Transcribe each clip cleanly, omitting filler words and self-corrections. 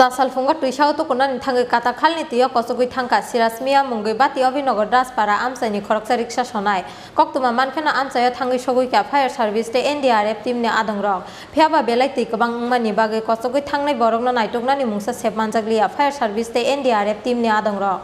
Salfunga tuisau tu kunan thangai kata khalni tiyo kosogui thangka sirasmia mungai bati obinogar daspara amsaini khoroksa riksha sonai koktuma mankhana amsaya thangai sogui ka fire service te NDRF team ne adongrok phiaba belai ti kabang mani bagai kosogui thangnai borokno naitoknani mungsa sepmanjaglia fire service te NDRF team ne adongrok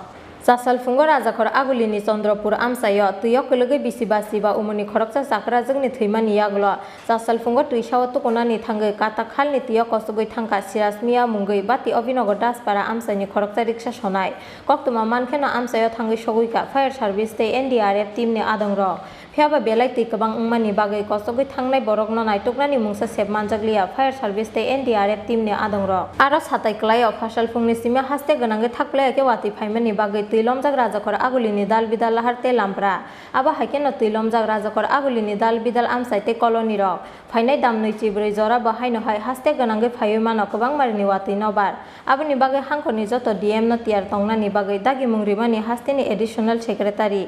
Salfunga rajakor agulini Chandrapur amsayo tuyo kologai bisibasi ba umuni khoroksa sakra jogni thimani yaglo Salfunga tuisau tu kunani thangai kata khalni tiyo kosogui thangka sirasmia mungai bati obinogar daspara amsaini khoroksa riksha sonai koktuma mankhana amsayo thangai sogui ka fire service te NDRF team ne adongrok phiaba belai ti kabang mani bagai kosogui thangnai borokno naitoknani mungsa sepmanjaglia fire service te NDRF team ne adongrok aro satai klaio Salfungni sima haste ganangai thakplai ke wati phaimani bagai tuilomjak rajakor agulini dal bidal laharte lampra aba haikeno tuilomjak rajakor agulini dal bidal amsaite koloni rok phainai damnoi chibroi jora bahaino hai haste ganangai phaimano kabang marini wati nobar aboni bagai hangkhoni joto DM no tiar tongnani bagai dagi mungrimani hasteni additional secretary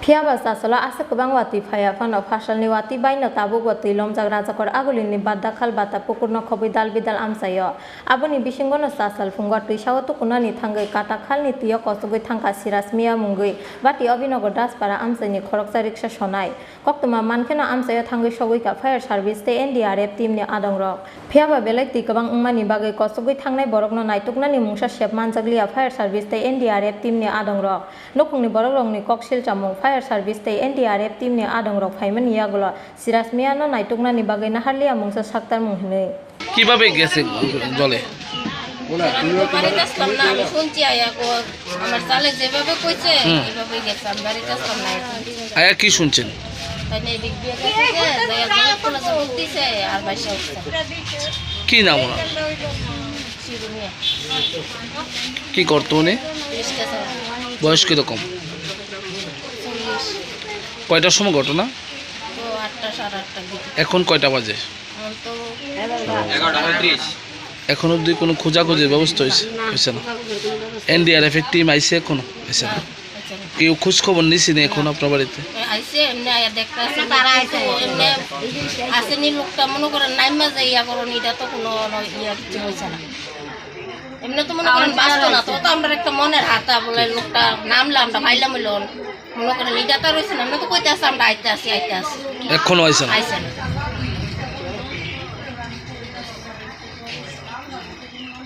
Phiaba sasala asa kabang wati phaya phano phasalni wati baino tabuk tuilomjak rajakor agulini baddakhal bata pukurno khobui dal bidal amsayo aboni bisingono Salfunga tuisau tu kunani thangai kata khalni tiyo kosogui thangka sirasmia mungai bati obinogar daspara amsaini khoroksa riksha sonai koktuma mankhena amsayo thangai sogui ka fire service te NDRF team ne adongrok phiaba belai ti kabang mani bagai kosogui thangnai borokno naitoknani mungsa sepmanjaglia fire service te NDRF team ne adongrok nokungni borokrokni koksil chamung fire service te NDRF team ne adongrok phaimani yaglo sirasmia no naitoknani bagai naharlia mungsa saktar munghinei কিভাবে গেছে জলে বাড়িতে আসলাম না আমি শুনছি আমার চালে যেভাবে কইছে এইভাবে গেছে আমি বাড়িতে আসলাম না আয়া কি শুনছেন তাই না এদিক দিয়ে গেছে কোনো সব দিছে আর বাইসা কি নাম ওনার শিরুমিয়া কি করতো উনি বয়স কিরকম কয়টার সময় ঘটনা তো 8টা 8:30 দিকে এখন কয়টা বাজে তো 11:30 এখন অবধি কোনো খোঁজাখুঁজির ব্যবস্থা হয়েছে না NDRF এর টিম আইসে এখনো হয়েছে না কেউ খোঁজ খবর নিছি না এখন আপনার বাড়িতে আইসে এমনি আয়া দেখতে আসে তারা আইসে এমনি আসেনি লোকটা মনে করেন নাইমা যাইয়া করেন এটা তো কোনো ইয়া কিছু হয়েছে না এমনি তো মনে করেন বাঁচতো না তো আমরা একটা মনের হাতা বলে লোকটা নামলাম আমরা ভাইলাম হইল মনে করেন এটা তো রয়েছে না আমরা তো কইতে আসি আমরা আইতে আসি এখনো আইসে না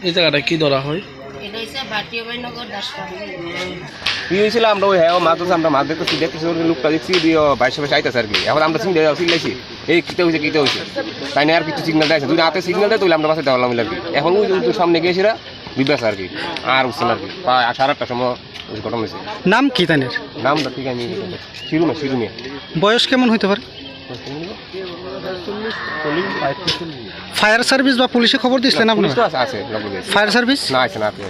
এই জায়গাটা কি ধরা হয় এটা হইছে বাটিয়াবাইনগর দাসপাড়া কি হয়েছিল আমরা ওই হ্যাঁ মাছ আমরা মাছ দেখতেছি লোকটা দেখছি বাইশে বাইশে আইতেছে আর কি এখন আমরা চিল্লাইছি এই কিতে হয়েছে তাই না আর কিছু সিগন্যাল দেয় দুই হাতে সিগন্যাল দেয় তাহলে আমরা বাসে দেওয়ালাম আর কি এখন ওই সামনে গিয়েছিরা বিবাস আর কি আর উঠছেন আর কি প্রায় 8:30টার সময় ঘটনা হয়েছে নাম কি তানের নামটা ঠিক আমি শিরুমিয়া বয়স কেমন হইতে পারে ফায়ার সার্ভিস বা পুলিশে খবর দিছিলেন আপনি আছে ফায়ার সার্ভিস না আছে না আছে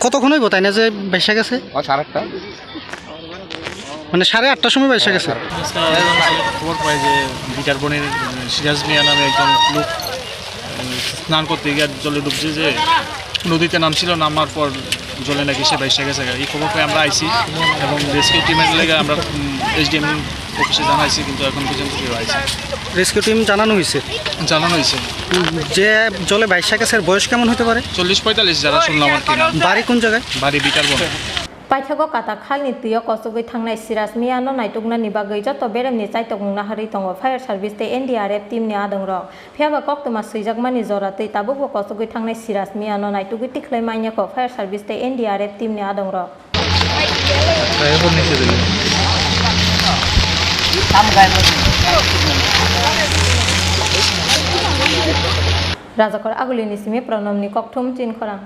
কতক্ষণ হইব তাই না যে বেসা গেছে 8:30 মানে 8:30টার সময় বেসা গেছে খবর পাই যে বিটার বনের সিরাজ মিয়া নামে একজন লোক স্নান করতে গিয়ে জলে ডুবছে যে নদীতে নামছিল নামার পর জলে নাকি সে বাইসা গেছে এই খবর পেয়ে আমরা আইছি এবং রেস্কিউ টিমের লেগে আমরা SDM অফিসে জানাইছি কিন্তু এখন পর্যন্ত কেউ আইছে রেস্কিউ টিম জানানো হয়েছে যে জলে বাইসা গেছে বয়স কেমন হতে পারে 40-45 যারা শুনলাম আর কি বাড়ি কোন জায়গায় বাড়ি বিটার বন Paithago kata khalni tiyo kosogui thangnai sirasmia no naitoknani bagai joto beremni chaitokmungna hari tongo fire service te NDRF team ni adongrok phiaba koktuma suijakmani joratei tabukbo kosogui thangnai sirasmia no naitogui tikhlaimanya ko fire service te NDRF team ni adongrok Rajakor agulini simi pranamni kokthum chin khorang